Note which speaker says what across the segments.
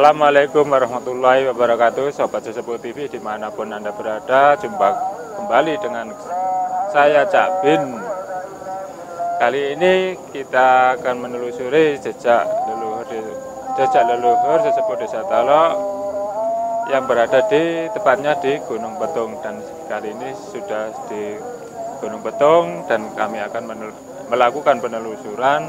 Speaker 1: Assalamualaikum warahmatullahi wabarakatuh, Sobat Sesepuh TV dimanapun Anda berada. Jumpa kembali dengan saya Cak Bin. Kali ini kita akan menelusuri jejak leluhur sesepuh Desa Talok yang berada tepatnya di Gunung Betung. Dan kali ini sudah di Gunung Betung dan kami akan melakukan penelusuran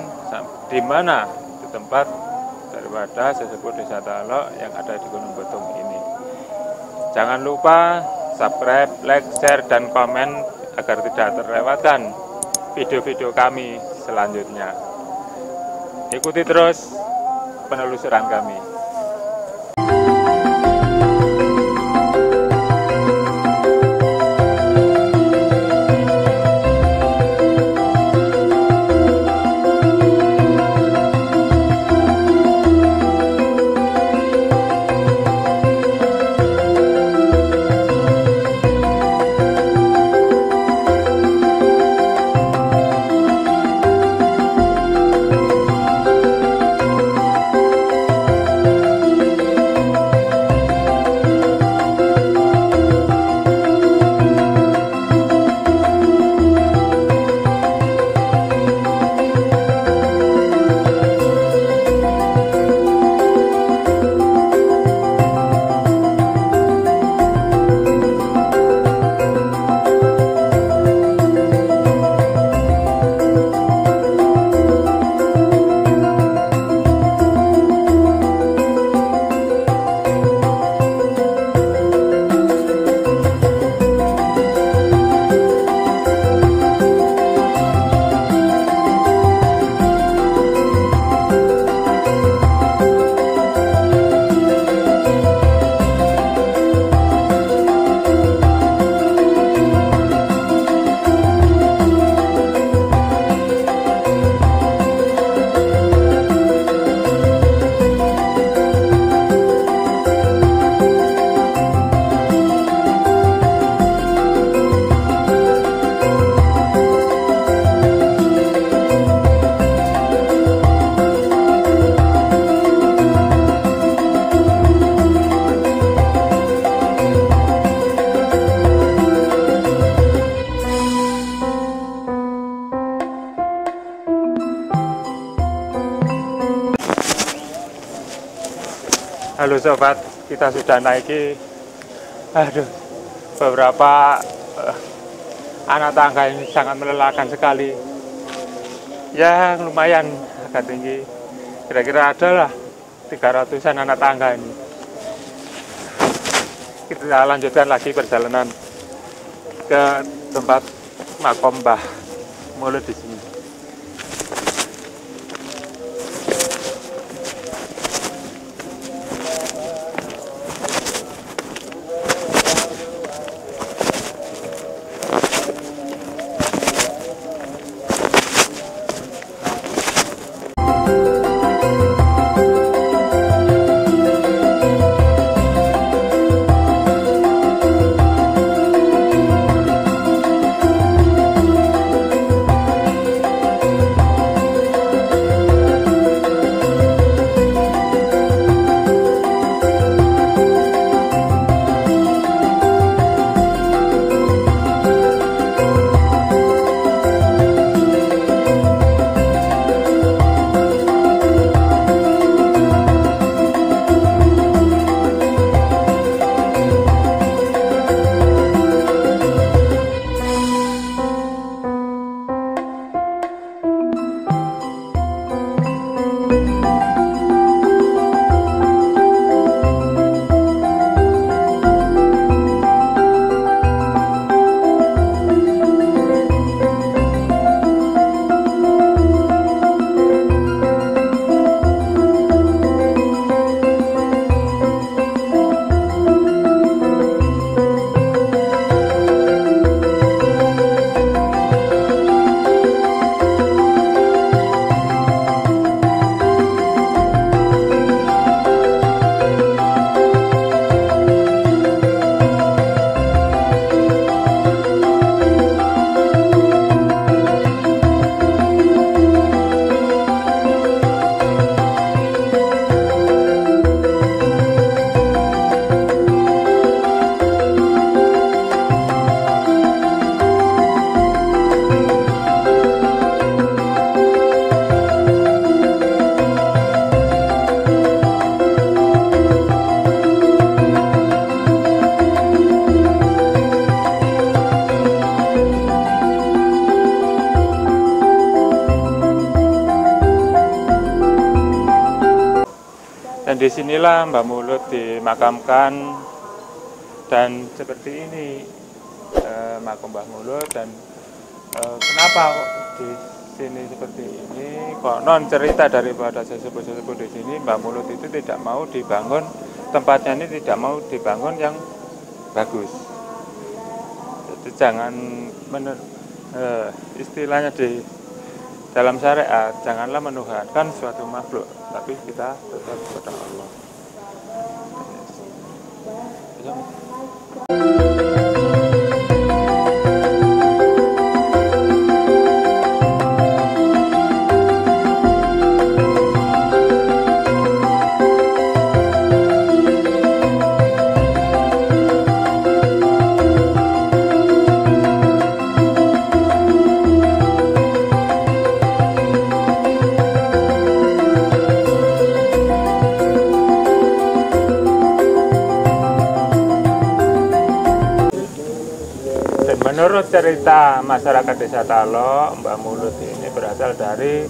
Speaker 1: di mana di tempat daripada sesepuh Desa Talok yang ada di Gunung Betung ini. Jangan lupa subscribe, like, share, dan komen agar tidak terlewatkan video-video kami selanjutnya. Ikuti terus penelusuran kami. Halo sobat, kita sudah naiki beberapa anak tangga ini sangat melelahkan sekali. Ya lumayan agak tinggi, kira-kira adalah 300-an anak tangga ini. Kita lanjutkan lagi perjalanan ke tempat makom Mbah Mulud di sini. Dan disinilah Mbah Mulud dimakamkan, dan seperti ini makam Mbah Mulud. Dan kenapa kok di sini seperti ini? Konon cerita daripada sesepuh-sesepuh di sini, Mbah Mulud itu tidak mau dibangun, tempatnya ini tidak mau dibangun yang bagus. Jadi jangan istilahnya di dalam syariat, janganlah menuhankan suatu makhluk, tapi kita tetap kepada Allah. Menurut cerita masyarakat Desa Talok, Mbah Mulud ini berasal dari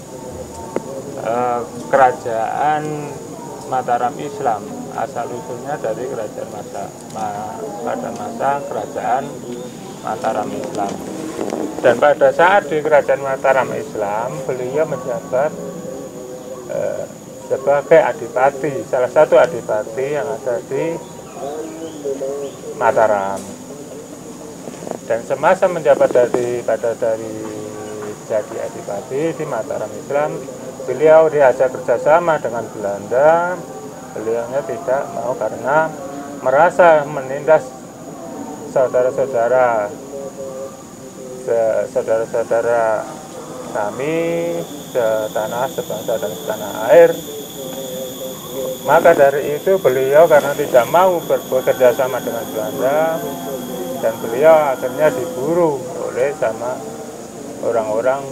Speaker 1: kerajaan Mataram Islam. Asal usulnya dari kerajaan pada masa kerajaan Mataram Islam. Dan pada saat di kerajaan Mataram Islam, beliau menjabat sebagai adipati, salah satu adipati yang ada di Mataram. Dan semasa menjabat dari jadi adipati di Mataram Islam, beliau diajak kerjasama dengan Belanda. Beliaunya tidak mau karena merasa menindas saudara-saudara kami setanah, sebangsa dan setanah air. Maka dari itu beliau karena tidak mau bekerja sama dengan Belanda, dan beliau akhirnya diburu oleh sama orang-orang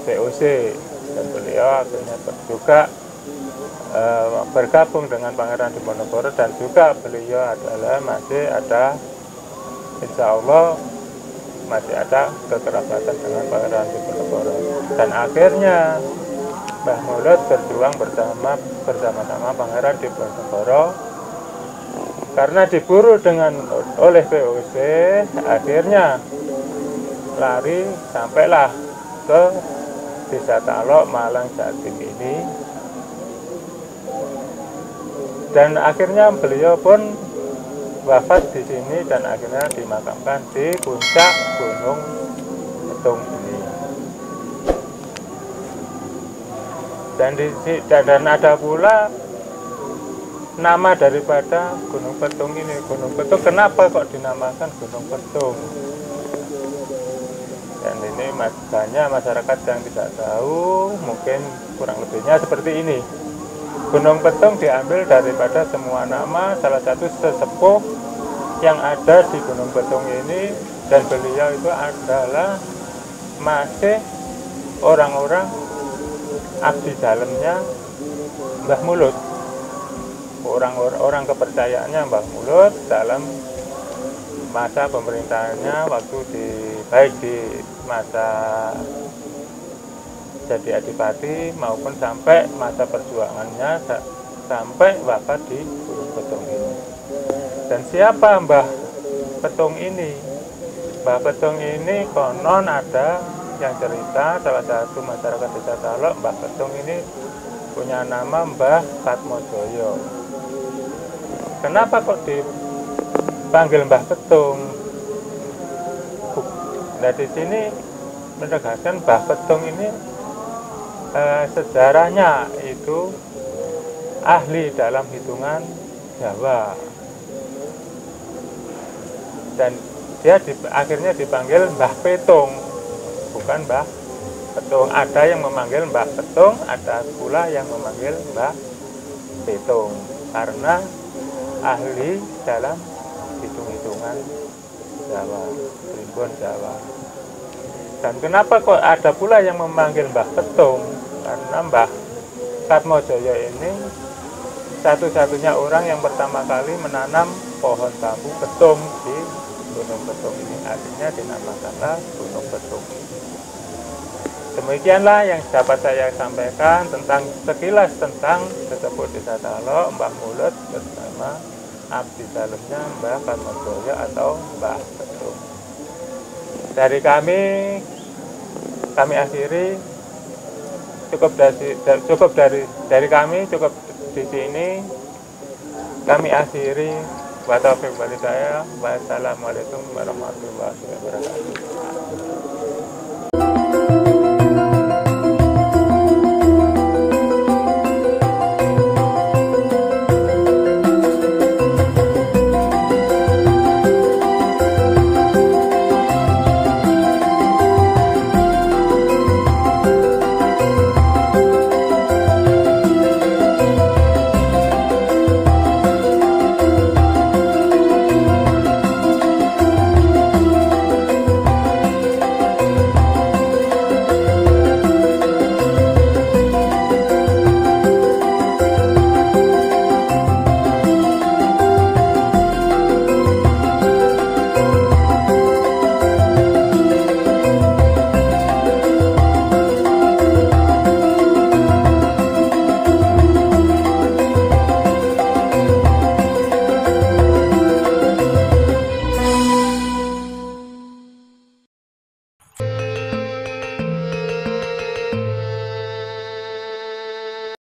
Speaker 1: VOC, dan beliau akhirnya juga bergabung dengan Pangeran Diponegoro, dan juga beliau masih ada, insya Allah masih ada kekerabatan dengan Pangeran Diponegoro. Dan akhirnya Mbah Mulud berjuang bersama-sama Pangeran Diponegoro. Karena diburu oleh VOC, akhirnya lari sampailah ke Desa Talok, Malang, Jatim ini. Dan akhirnya beliau pun wafat di sini dan akhirnya dimakamkan di puncak Gunung Petung ini. Dan ada pula nama daripada Gunung Petung ini. Gunung Petung, kenapa kok dinamakan Gunung Petung? Dan ini banyak masyarakat yang tidak tahu, mungkin kurang lebihnya seperti ini. Gunung Petung diambil daripada semua nama salah satu sesepuh yang ada di Gunung Petung ini, dan beliau itu adalah masih orang-orang abdi dalamnya Mbah Mulud. Orang kepercayaannya Mbah Mulud dalam masa pemerintahannya, waktu baik di masa jadi adipati maupun sampai masa perjuangannya sampai wafat di Gunung Petung ini. Dan siapa Mbah Petung ini? Mbah Petung ini konon ada yang cerita, salah satu masyarakat Desa Talok, Mbah Petung ini punya nama Mbah Patmojoyo. Kenapa kok dipanggil Mbah Petung? Nah, di sini menegaskan Mbah Petung ini sejarahnya itu ahli dalam hitungan Jawa. Dan dia akhirnya dipanggil Mbah Petung, bukan Mbah Petung. Ada yang memanggil Mbah Petung, ada pula yang memanggil Mbah Petung, karena ahli dalam hitung-hitungan Jawa, primbon Jawa. Dan kenapa kok ada pula yang memanggil Mbah Petung? Karena Mbah Patmojoyo ini satu-satunya orang yang pertama kali menanam pohon bambu petung di Gunung Petung ini. Artinya dinamakanlah Gunung Petung. Demikianlah yang dapat saya sampaikan tentang sekilas tentang sesepuh Desa Talo, Mbah Mulut bersama abdi dalamnya Mbah Karmojoyo atau Mbah Ketum. Dari kami akhiri, dari kami cukup di sini. Kami akhiri. Wa taufiq wal hidayah. Wassalamualaikum warahmatullahi wabarakatuh.